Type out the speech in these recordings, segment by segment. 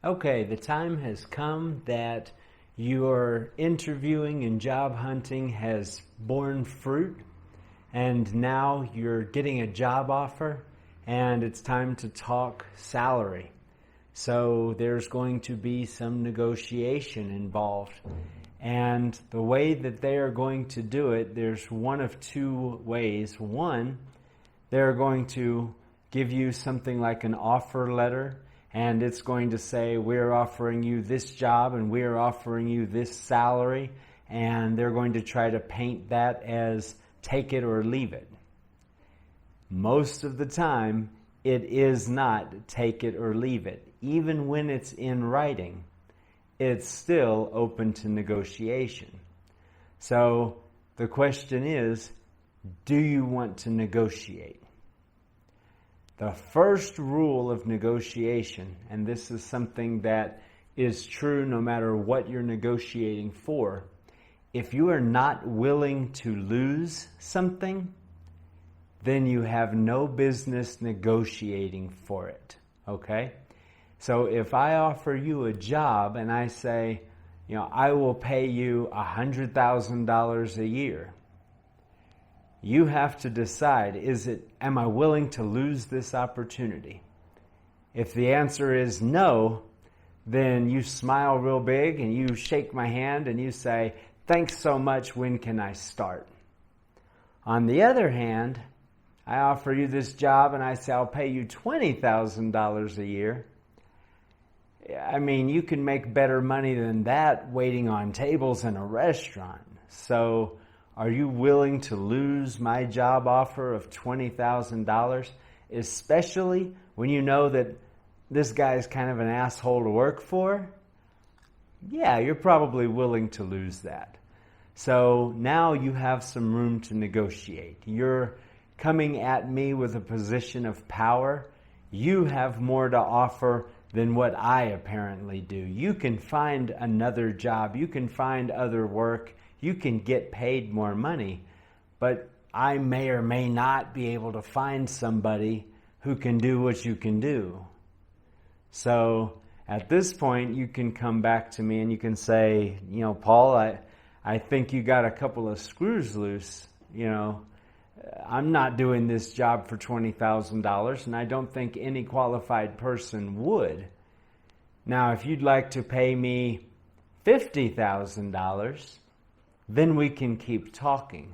Okay, the time has come that your interviewing and job hunting has borne fruit, and now you're getting a job offer, and it's time to talk salary. So there's going to be some negotiation involved. And the way that they are going to do it, there's one of two ways. One, they're going to give you something like an offer letter, and it's going to say, we're offering you this job and we're offering you this salary, and they're going to try to paint that as take it or leave it. Most of the time, it is not take it or leave it. Even when it's in writing, it's still open to negotiation. So the question is, do you want to negotiate? The first rule of negotiation, and this is something that is true no matter what you're negotiating for, if you are not willing to lose something, then you have no business negotiating for it, okay? So if I offer you a job and I say, I will pay you $100,000 a year, you have to decide, am I willing to lose this opportunity? If the answer is no, then you smile real big and you shake my hand and you say, thanks so much, when can I start? On the other hand, I offer you this job and I say, I'll pay you $20,000 a year. I mean, you can make better money than that waiting on tables in a restaurant. So are you willing to lose my job offer of $20,000, especially when you know that this guy is kind of an asshole to work for? Yeah, you're probably willing to lose that. So now you have some room to negotiate. You're coming at me with a position of power. You have more to offer than what I apparently do. You can find another job. You can find other work. You can get paid more money, but I may or may not be able to find somebody who can do what you can do. So at this point, you can come back to me and you can say, Paul, I think you got a couple of screws loose. I'm not doing this job for $20,000, and I don't think any qualified person would. Now, if you'd like to pay me $50,000, then we can keep talking.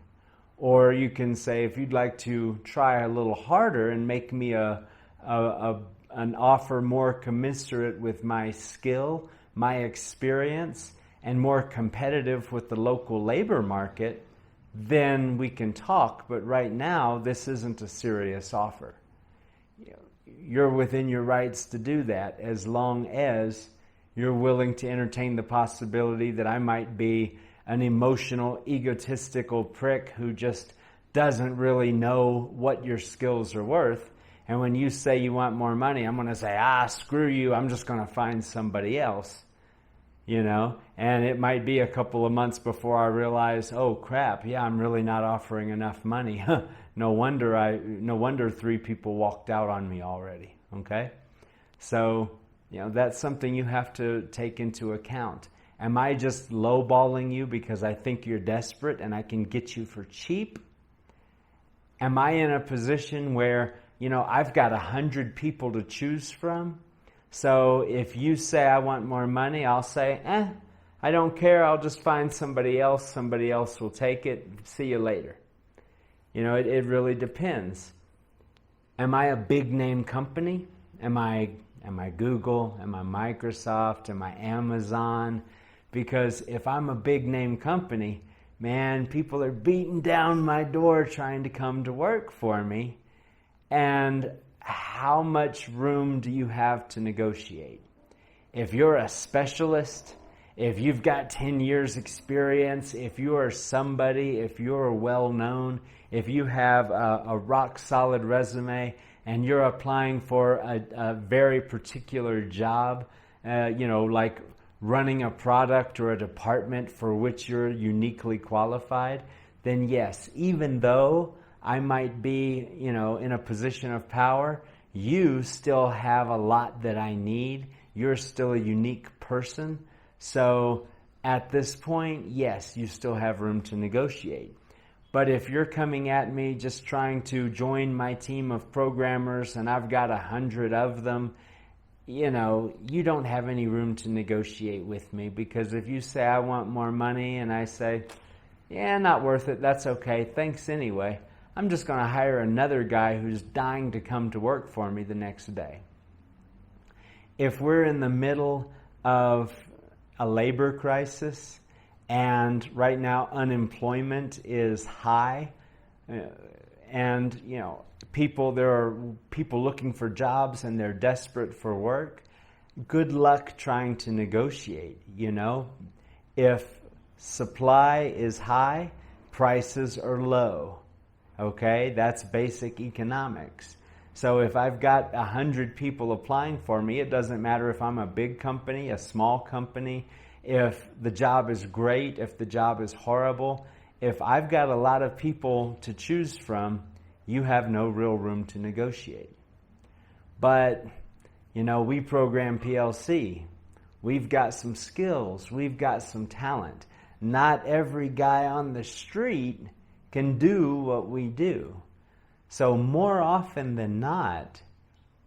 Or you can say, if you'd like to try a little harder and make me an offer more commensurate with my skill, my experience, and more competitive with the local labor market, then we can talk. But right now, this isn't a serious offer. You're within your rights to do that as long as you're willing to entertain the possibility that I might be an emotional, egotistical prick who just doesn't really know what your skills are worth. And when you say you want more money, I'm going to say, screw you, I'm just going to find somebody else. And it might be a couple of months before I realize, oh crap, yeah, I'm really not offering enough money. No wonder 3 people walked out on me already, okay? So, that's something you have to take into account. Am I just lowballing you because I think you're desperate and I can get you for cheap? Am I in a position where, I've got 100 people to choose from? So if you say I want more money, I'll say, I don't care. I'll just find somebody else. Somebody else will take it. See you later. It really depends. Am I a big name company? Am I Google? Am I Microsoft? Am I Amazon? Because if I'm a big name company, man, people are beating down my door trying to come to work for me. And how much room do you have to negotiate? If you're a specialist, if you've got 10 years experience, if you are somebody, if you're well known, if you have a rock solid resume and you're applying for a very particular job, like running a product or a department for which you're uniquely qualified, then yes, even though I might be, in a position of power, you still have a lot that I need. you're still a unique person. So at this point, yes, you still have room to negotiate. But if you're coming at me just trying to join my team of programmers and I've got 100 of them, you don't have any room to negotiate with me, because if you say I want more money and I say, yeah, not worth it, that's okay, thanks anyway, I'm just going to hire another guy who's dying to come to work for me the next day. If we're in the middle of a labor crisis and right now unemployment is high, and there are people looking for jobs and they're desperate for work, good luck trying to negotiate. If supply is high, prices are low. Okay, that's basic economics. So if I've got 100 people applying for me, it doesn't matter if I'm a big company, a small company, if the job is great, if the job is horrible. If I've got a lot of people to choose from, you have no real room to negotiate. But, we program PLC. We've got some skills. We've got some talent. Not every guy on the street can do what we do. So more often than not,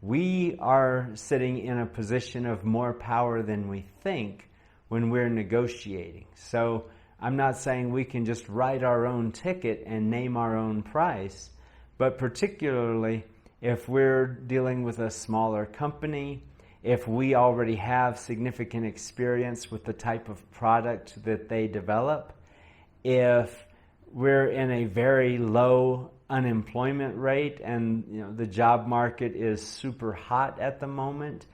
we are sitting in a position of more power than we think when we're negotiating. So I'm not saying we can just write our own ticket and name our own price, but particularly if we're dealing with a smaller company, if we already have significant experience with the type of product that they develop, if we're in a very low unemployment rate and the job market is super hot at the moment,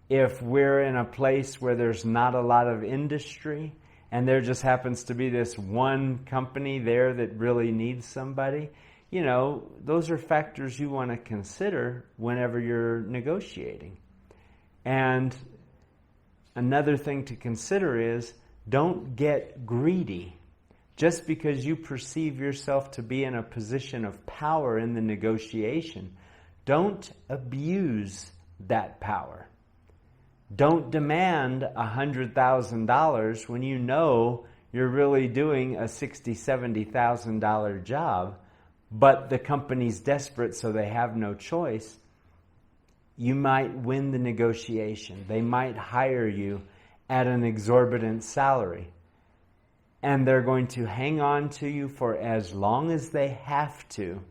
if we're in a place where there's not a lot of industry and there just happens to be this one company there that really needs somebody, those are factors you want to consider whenever you're negotiating. And another thing to consider is, don't get greedy. Just because you perceive yourself to be in a position of power in the negotiation, don't abuse that power. Don't demand $100,000 when you know you're really doing a $60,000, $70,000 job, but the company's desperate so they have no choice. You might win the negotiation. They might hire you at an exorbitant salary. And they're going to hang on to you for as long as they have to.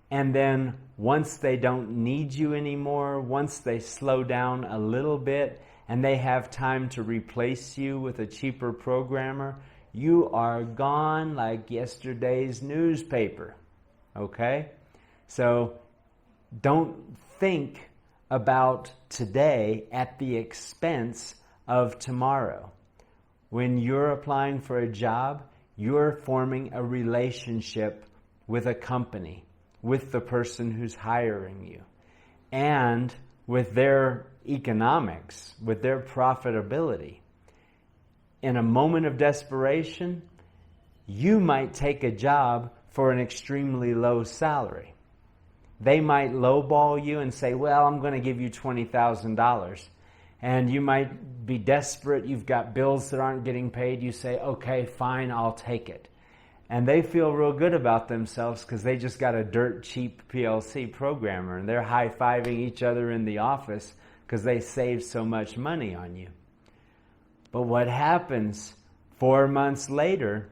And then once they don't need you anymore, once they slow down a little bit and they have time to replace you with a cheaper programmer, you are gone like yesterday's newspaper. Okay? So don't think about today at the expense of tomorrow. When you're applying for a job, you're forming a relationship with a company, with the person who's hiring you, and with their economics, with their profitability. In a moment of desperation, you might take a job for an extremely low salary. They might lowball you and say, well, I'm going to give you $20,000. And you might be desperate. You've got bills that aren't getting paid. You say, okay, fine, I'll take it. And they feel real good about themselves because they just got a dirt cheap PLC programmer. And they're high-fiving each other in the office because they saved so much money on you. But what happens 4 months later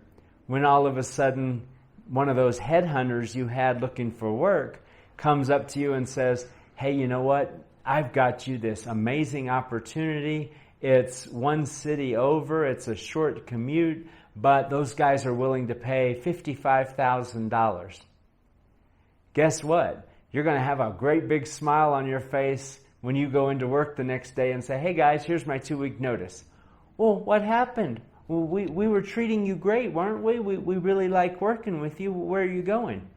when all of a sudden one of those headhunters you had looking for work comes up to you and says, hey, you know what? I've got you this amazing opportunity. It's one city over. It's a short commute, but those guys are willing to pay $55,000. Guess what? You're going to have a great big smile on your face when you go into work the next day and say, hey guys, here's my 2-week notice. Well, what happened? Well, we were treating you great, weren't we? We really like working with you. Where are you going?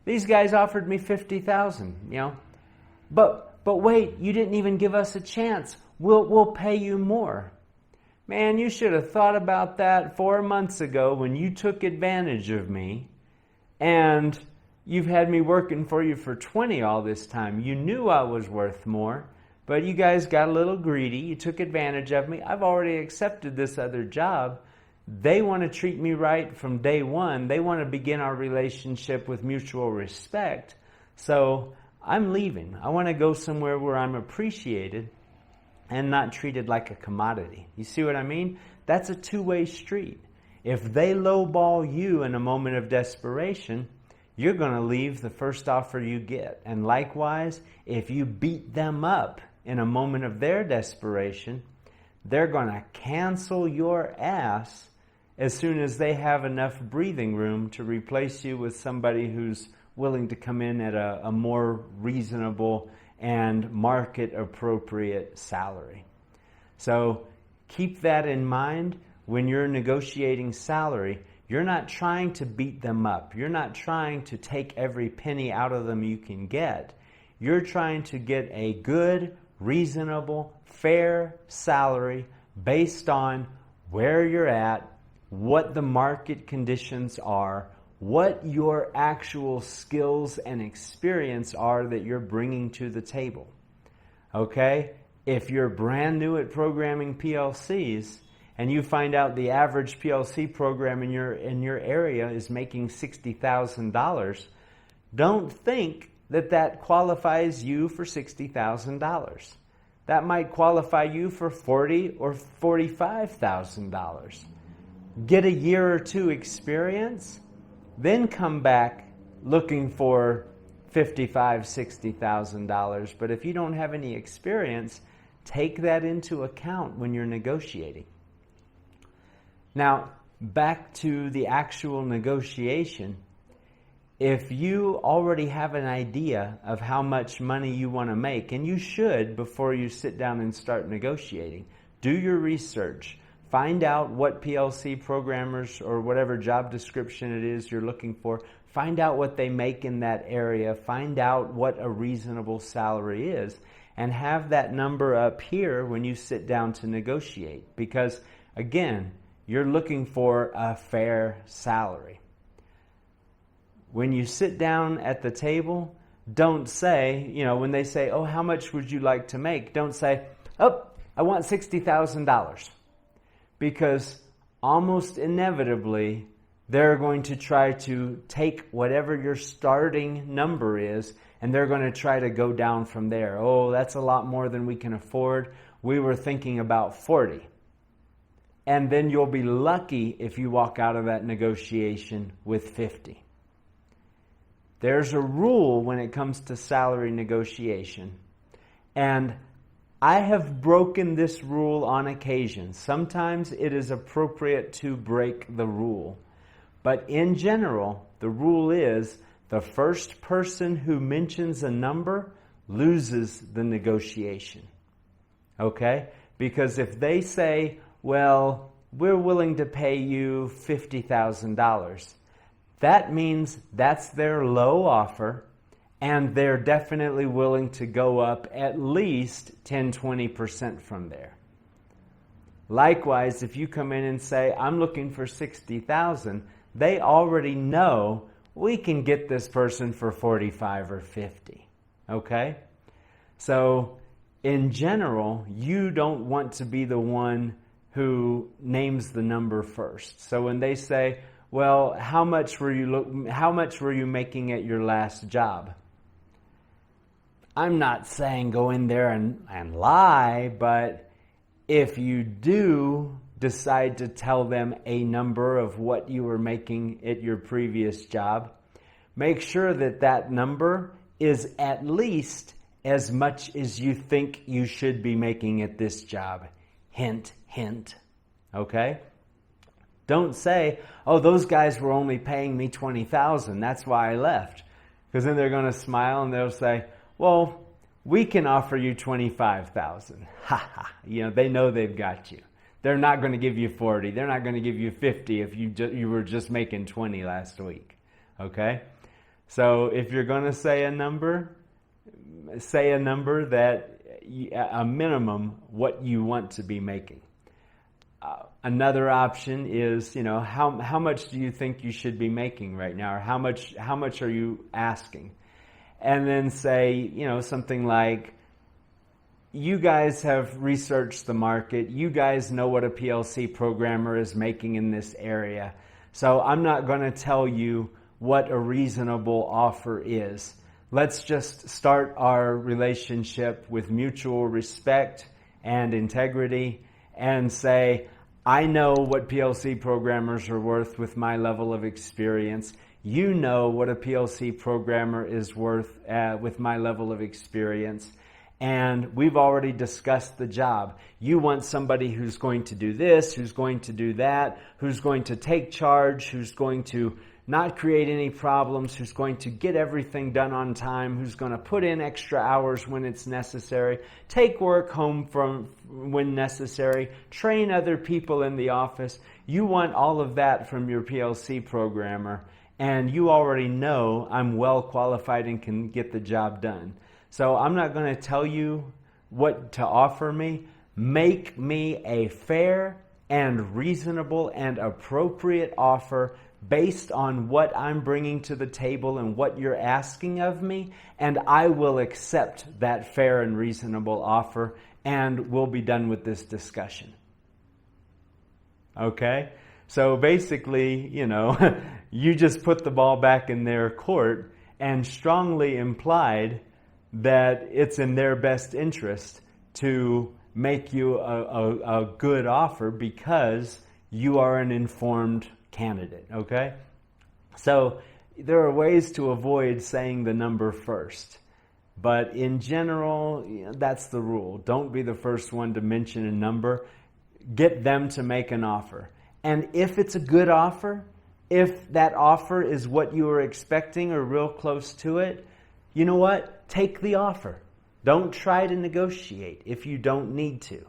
These guys offered me $50,000, But wait, you didn't even give us a chance. We'll pay you more. Man, you should have thought about that 4 months ago when you took advantage of me, and you've had me working for you for 20 all this time. You knew I was worth more. but you guys got a little greedy. You took advantage of me. I've already accepted this other job. They want to treat me right from day one. They want to begin our relationship with mutual respect. So I'm leaving. I want to go somewhere where I'm appreciated and not treated like a commodity. You see what I mean? That's a two-way street. If they lowball you in a moment of desperation, you're going to leave the first offer you get. And likewise, if you beat them up in a moment of their desperation, they're going to cancel your ass as soon as they have enough breathing room to replace you with somebody who's willing to come in at a more reasonable and market-appropriate salary. So keep that in mind when you're negotiating salary. You're not trying to beat them up. You're not trying to take every penny out of them you can get. You're trying to get a good, reasonable, fair salary based on where you're at, what the market conditions are, what your actual skills and experience are that you're bringing to the table. Okay? If you're brand new at programming PLCs and you find out the average PLC program in your area is making $60,000, don't think that qualifies you for $60,000. That might qualify you for $40,000 or $45,000. Get a year or two experience, then come back looking for $55,000, $60,000. But if you don't have any experience, take that into account when you're negotiating. Now, back to the actual negotiation. If you already have an idea of how much money you want to make, and you should before you sit down and start negotiating, do your research. Find out what PLC programmers or whatever job description it is you're looking for. Find out what they make in that area. Find out what a reasonable salary is. And have that number up here when you sit down to negotiate. Because, again, you're looking for a fair salary. When you sit down at the table, don't say, when they say, oh, how much would you like to make? Don't say, oh, I want $60,000. Because almost inevitably, they're going to try to take whatever your starting number is, and they're going to try to go down from there. Oh, that's a lot more than we can afford. We were thinking about 40. And then you'll be lucky if you walk out of that negotiation with 50. There's a rule when it comes to salary negotiation. And I have broken this rule on occasion. Sometimes it is appropriate to break the rule. But in general, the rule is the first person who mentions a number loses the negotiation. Okay? Because if they say, well, we're willing to pay you $50,000, that means that's their low offer, and they're definitely willing to go up at least 10-20% from there. Likewise, if you come in and say, I'm looking for $60,000, they already know we can get this person for $45,000 or $50,000. Okay? So, in general, you don't want to be the one who names the number first. So when they say, well, how much were you making at your last job? I'm not saying go in there and lie, but if you do decide to tell them a number of what you were making at your previous job, make sure that number is at least as much as you think you should be making at this job. Hint, hint. Okay? Don't say, oh, those guys were only paying me $20,000. That's why I left. Because then they're going to smile and they'll say, well, we can offer you $25,000. Ha ha. They know they've got you. They're not going to give you 40. They're not going to give you 50 if you were just making 20 last week. Okay? So if you're going to say a number that a minimum what you want to be making. Another option is, how much do you think you should be making right now, or how much are you asking? And then say, something like, you guys have researched the market. You guys know what a PLC programmer is making in this area. So I'm not going to tell you what a reasonable offer is. Let's just start our relationship with mutual respect and integrity and say, I know what PLC programmers are worth with my level of experience. You know what a PLC programmer is worth with my level of experience. And we've already discussed the job. You want somebody who's going to do this, who's going to do that, who's going to take charge, who's going to not create any problems, who's going to get everything done on time, who's going to put in extra hours when it's necessary, take work home from when necessary, train other people in the office. You want all of that from your PLC programmer, and you already know I'm well qualified and can get the job done. So I'm not going to tell you what to offer me. Make me a fair and reasonable and appropriate offer based on what I'm bringing to the table and what you're asking of me, and I will accept that fair and reasonable offer, and we'll be done with this discussion. Okay? So basically, you just put the ball back in their court and strongly implied that it's in their best interest to make you a good offer because you are an informed candidate, okay? So there are ways to avoid saying the number first. But in general, that's the rule. Don't be the first one to mention a number. Get them to make an offer. And if it's a good offer, if that offer is what you were expecting or real close to it, you know what? Take the offer. Don't try to negotiate if you don't need to.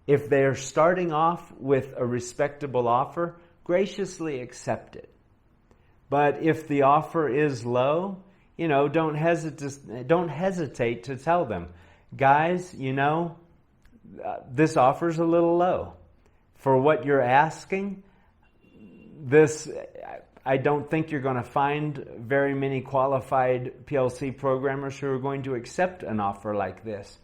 If they're starting off with a respectable offer, graciously accept it. But if the offer is low, don't hesitate to tell them, guys, this offer's a little low. For what you're asking, I don't think you're going to find very many qualified PLC programmers who are going to accept an offer like this.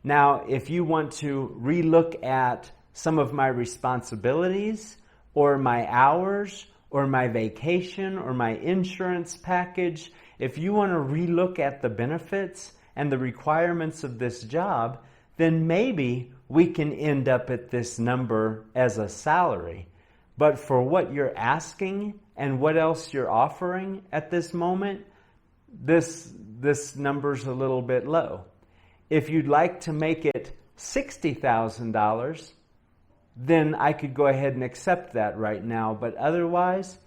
Now, if you want to relook at some of my responsibilities or my hours or my vacation or my insurance package, if you want to relook at the benefits and the requirements of this job, then maybe we can end up at this number as a salary. But for what you're asking and what else you're offering at this moment, this number's a little bit low. If you'd like to make it $60,000, then I could go ahead and accept that right now. But otherwise,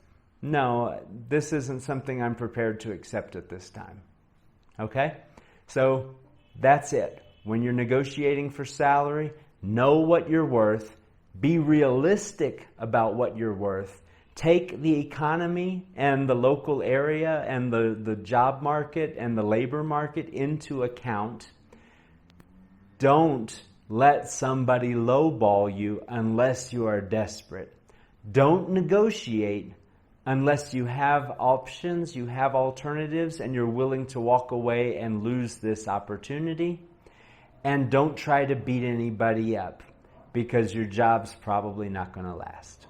no, this isn't something I'm prepared to accept at this time. Okay? So that's it. When you're negotiating for salary, know what you're worth. Be realistic about what you're worth. Take the economy and the local area and the job market and the labor market into account. Don't let somebody lowball you unless you are desperate. Don't negotiate unless you have options, you have alternatives, and you're willing to walk away and lose this opportunity. And don't try to beat anybody up, because your job's probably not going to last.